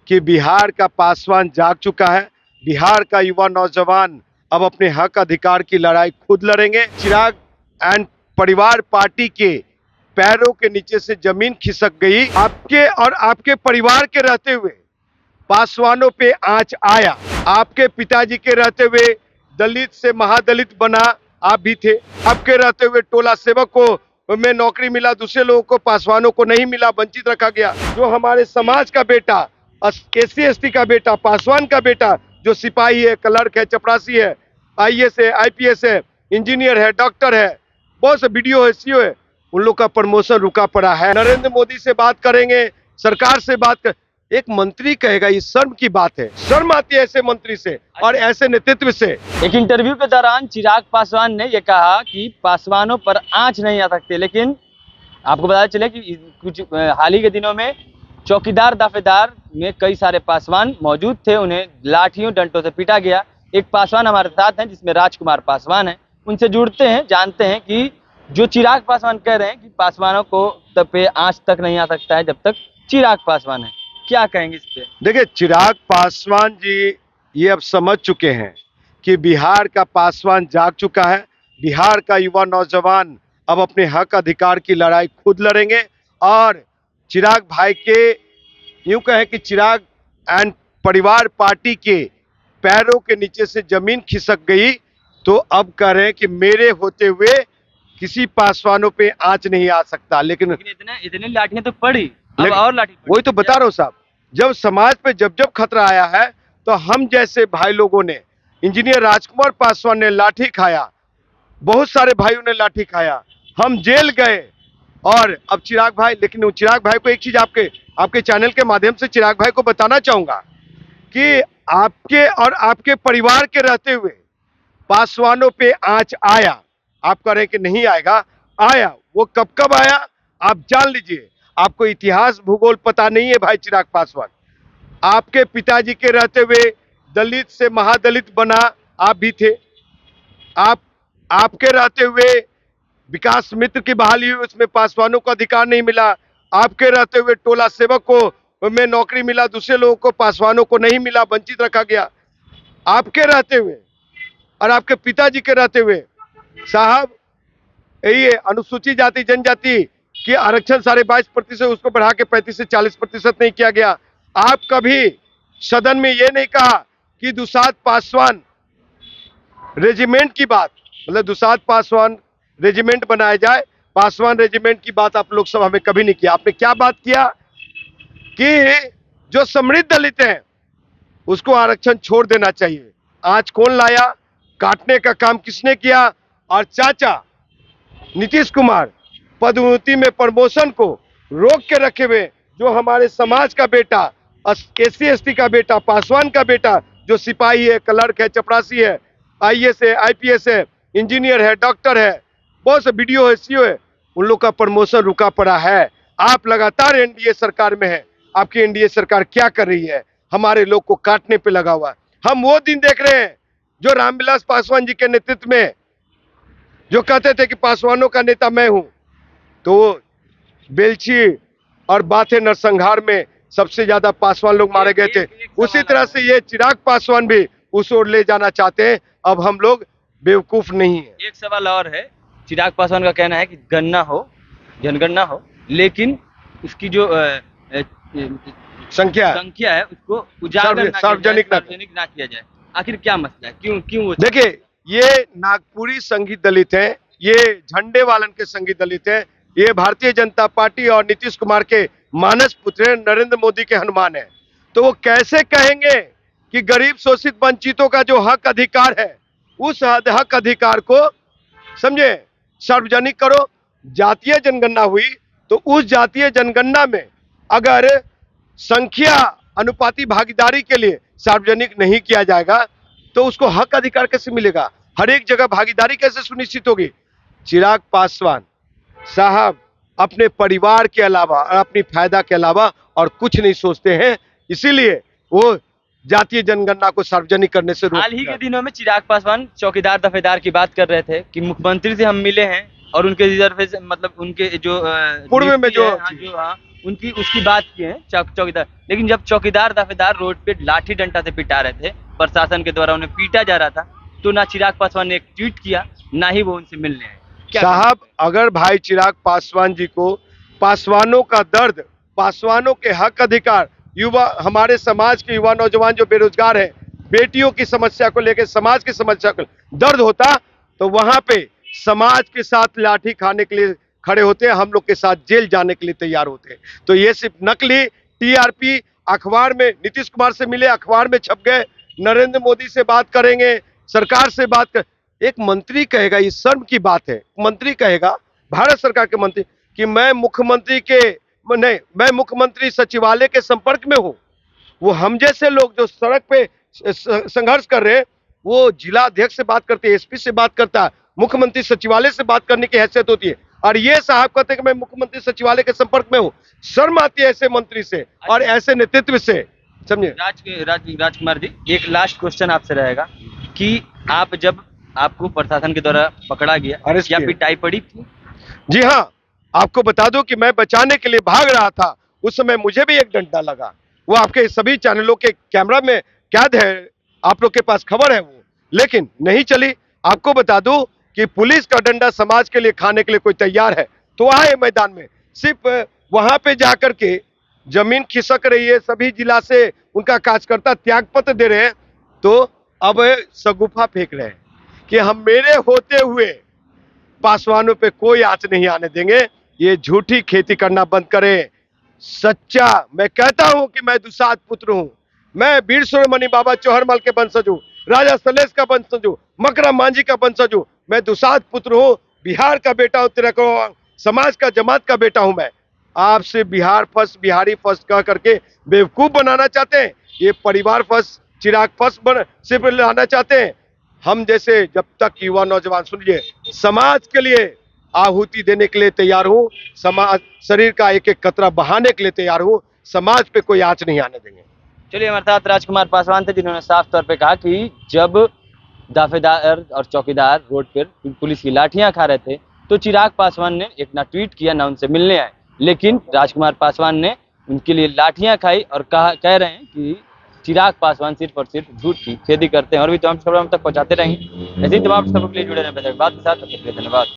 कि बिहार का पासवान जाग चुका है। बिहार का युवा नौजवान अब अपने हक अधिकार की लड़ाई खुद लड़ेंगे। चिराग एंड परिवार पार्टी के पैरों के नीचे से जमीन खिसक गई। आपके और आपके परिवार के रहते हुए पासवानों पे आंच आया। आपके पिताजी के रहते हुए दलित से महादलित बना आप भी थे। आपके रहते हुए टोला सेवक को में नौकरी मिला, दूसरे लोगों को पासवानों को नहीं मिला, वंचित रखा गया। जो हमारे समाज का बेटा, SC ST का बेटा, पासवान का बेटा जो सिपाही है, क्लर्क है, चपरासी है, IAS है, IPS है, इंजीनियर है, डॉक्टर है, बहुत से BDO है, CO है, उन लोग का प्रमोशन रुका पड़ा है। नरेंद्र मोदी से बात करेंगे, सरकार से बात कर, एक मंत्री कहेगा, ये शर्म की बात है। शर्म आती है ऐसे मंत्री से और ऐसे नेतृत्व से। एक इंटरव्यू के दौरान चिराग पासवान ने यह कहा कि पासवानों पर आंच नहीं आ सकती, लेकिन आपको पता चले कि कुछ हाल ही के दिनों में चौकीदार दाफेदार में कई सारे पासवान मौजूद थे, उन्हें लाठियों डंडों से पीटा गया। एक पासवान हमारे साथ हैं जिसमें राजकुमार पासवान है, उनसे जुड़ते हैं, जानते हैं कि जो चिराग पासवान कह रहे हैं कि पासवानों को तब पे आंच तक नहीं आ सकता है जब तक चिराग पासवान है, क्या कहेंगे इस पे? देखिए, चिराग पासवान जी ये अब समझ चुके हैं कि बिहार का पासवान जाग चुका है। बिहार का युवा नौजवान अब अपने हक अधिकार की लड़ाई खुद लड़ेंगे। और चिराग भाई के यूं कहें कि चिराग एंड परिवार पार्टी के पैरों के नीचे से जमीन खिसक गई, तो अब कह रहे हैं कि मेरे होते हुए किसी पासवानों पे आंच नहीं आ सकता। लेकिन इतनी लाठियां तो पड़ी, अब और लाठी वही तो बता रहा हूँ साहब, जब समाज पे जब जब खतरा आया है तो हम जैसे भाई लोगों ने, इंजीनियर राजकुमार पासवान ने लाठी खाया, बहुत सारे भाइयों ने लाठी खाया, हम जेल गए। और अब चिराग भाई, लेकिन चिराग भाई को एक चीज आपके चैनल के माध्यम से चिराग भाई को बताना चाहूंगा कि आपके और आपके परिवार के रहते हुए पासवानों पे आंच आया। आप कह रहे हैं कि नहीं आएगा, आया। वो कब कब आया आप जान लीजिए। आपको इतिहास भूगोल पता नहीं है भाई चिराग पासवान। आपके पिताजी के रहते हुए दलित से महादलित बना आप भी थे। आपके रहते हुए विकास मित्र की बहाली हुई, उसमें पासवानों को अधिकार नहीं मिला। आपके रहते हुए टोला सेवक को में नौकरी मिला, दूसरे लोगों को पासवानों को नहीं मिला, वंचित रखा गया। आपके रहते हुए और आपके पिताजी के रहते हुए साहब, यही अनुसूचित जाति जनजाति कि आरक्षण 22.5% उसको बढ़ा के 35 से 40% नहीं किया गया। आप कभी सदन में ये नहीं कहा कि दुसाध पासवान रेजिमेंट की बात, मतलब दुसाध पासवान रेजिमेंट बनाया जाए, पासवान रेजिमेंट की बात आप लोग सभा में कभी नहीं किया। आपने क्या बात किया कि जो समृद्ध दलित हैं उसको आरक्षण छोड़ देना चाहिए। आज कौन लाया, काटने का काम किसने किया? और चाचा नीतीश कुमार पदोन्नति में प्रमोशन को रोक के रखे हुए, जो हमारे समाज का बेटा, SC ST का बेटा, पासवान का बेटा जो सिपाही है, क्लर्क है, चपरासी है, IAS है, IPS है, इंजीनियर है, डॉक्टर है, बहुत से BDO है, CO है, उन लोग का प्रमोशन रुका पड़ा है। आप लगातार NDA सरकार में है। आपकी NDA सरकार क्या कर रही है? हमारे लोग को काटने पे लगा हुआ है। हम वो दिन देख रहे हैं जो रामविलास पासवान जी के नेतृत्व में जो कहते थे कि पासवानों का नेता मैं हूं, तो बेलछी और बाथे नरसंहार में सबसे ज्यादा पासवान लोग मारे गए थे। उसी तरह से ये चिराग पासवान भी उस ओर ले जाना चाहते हैं। अब हम लोग बेवकूफ नहीं है। एक सवाल और है, चिराग पासवान का कहना है कि गणना हो, जनगणना हो, लेकिन उसकी जो संख्या है उसको उजागर सार्वजनिक ना किया जाए। आखिर क्या मसला है, क्यों वो? देखिए, ये नागपुरी संघी दलित हैं, ये झंडे वालन के संघी दलित हैं, ये भारतीय जनता पार्टी और नीतीश कुमार के मानस पुत्र नरेंद्र मोदी के हनुमान हैं। तो वो कैसे कहेंगे कि गरीब शोषित वंचितों का जो हक अधिकार है, उस हक अधिकार को समझे सार्वजनिक करो। जातीय जनगणना हुई तो उस जातीय जनगणना में अगर संख्या अनुपाती भागीदारी के लिए सार्वजनिक नहीं किया जाएगा तो उसको हक अधिकार कैसे मिलेगा? हर एक जगह भागीदारी कैसे सुनिश्चित होगी? चिराग पासवान साहब अपने परिवार के अलावा और अपनी फायदा के अलावा और कुछ नहीं सोचते हैं, इसीलिए वो जातीय जनगणना को सार्वजनिक करने से रोक। हाल ही के दिनों में चिराग पासवान चौकीदार दफेदार की बात कर रहे थे कि मुख्यमंत्री से हम मिले हैं और उनके रिजर्वेशन, मतलब उनके जो पूर्व में जो उनकी उसकी बात किए हैं चौकीदार, लेकिन जब चौकीदार दाफेदार रोड पे लाठी डंडा से पिटा रहे थे, प्रशासन के द्वारा उन्हें पीटा जा रहा था, तो ना चिराग पासवान ने एक ट्वीट किया, ना ही वो उनसे मिलने आए। क्या साहब, अगर भाई चिराग पासवान जी को पासवानों का दर्द, पासवानों के हक अधिकार, युवा, हमारे समाज के युवा नौजवान जो बेरोजगार हैं, बेटियों की समस्या को लेकर, समाज की समस्या को दर्द होता, तो वहां पे समाज के साथ लाठी खाने के लिए खड़े होते हैं, हम लोग के साथ जेल जाने के लिए तैयार होते हैं। तो ये सिर्फ नकली टीआरपी, अखबार में नीतीश कुमार से मिले, अखबार में छप गए, नरेंद्र मोदी से बात करेंगे, सरकार से बात कर, एक मंत्री कहेगा, ये शर्म की बात है, मंत्री कहेगा, भारत सरकार के मंत्री, कि मैं मुख्यमंत्री के नहीं, मैं मुख्यमंत्री सचिवालय के संपर्क में हूं। वो हम जैसे लोग जो सड़क पे संघर्ष कर रहे हैं, वो जिला अध्यक्ष से बात करते हैं, एसपी से बात करता है, मुख्यमंत्री सचिवालय से बात करने की हैसियत होती है, और ये साहब कहते हैं कि मैं मुख्यमंत्री सचिवालय के संपर्क में हूं। शर्म आती है ऐसे मंत्री से और ऐसे नेतृत्व से, समझे। राजकुमार जी, एक लास्ट क्वेश्चन आपसे रहेगा कि आप जब आपको प्रशासन के द्वारा पकड़ा गया, अरेस्ट क्या किया। पिटाई पड़ी थी? जी हाँ, आपको बता दूं कि मैं बचाने के लिए भाग रहा था, उस समय मुझे भी एक डंडा लगा। वो आपके सभी चैनलों के कैमरा में कैद है, आप लोग के पास खबर है वो, लेकिन नहीं चली। आपको बता दूं कि पुलिस का डंडा समाज के लिए खाने के लिए कोई तैयार है तो आए मैदान में, सिर्फ वहां पे जाकर के जमीन खिसक रही है, सभी जिला से उनका कार्यकर्ता त्याग पत्र दे रहे हैं, तो अब शगुफा फेंक रहे हैं कि हम मेरे होते हुए पासवानों पे कोई आंच नहीं आने देंगे। ये झूठी खेती करना बंद करें। सच्चा मैं कहता हूं कि मैं दुसाध पुत्र हूं, मैं वीर शिरोमणि बाबा चौहरमल के वंशज हूं, राजा सलेश का वंशज हूं, मकरम मांझी का वंशज हूं, मैं दुसाध पुत्र हूं, बिहार का बेटा हूं, तिरक समाज का, जमात का बेटा हूं। मैं आपसे बिहार फर्स्ट, बिहारी फर्स्ट कह करके बेवकूफ बनाना चाहते हैं, ये परिवार फर्स्ट, चिराग फर्स्ट बन सिर्फ लाना चाहते हैं। हम जैसे जब तक युवा नौजवान, सुनिए, समाज के लिए आहुति देने के लिए तैयार हूं, समाज, शरीर का एक एक कतरा बहाने के लिए तैयार हूं, समाज पे कोई आंच नहीं आने देंगे। चलिए, हमारे साथ राजकुमार पासवान थे, जिन्होंने साफ तौर पे कहा कि जब दाफेदार और चौकीदार रोड पर पुलिस की लाठियां खा रहे थे, तो चिराग पासवान ने एक ना ट्वीट किया, ना उनसे मिलने आए, लेकिन राजकुमार पासवान ने उनके लिए लाठियां खाई और कह रहे हैं कि चिराग पासवान सिर्फ और सिर्फ झूठ की खेती करते हैं। और भी तमाम खबरें हम तक पहुंचाते रहेंगे। ऐसी तमाम खबरों के लिए जुड़े रहें बात के साथ। धन्यवाद।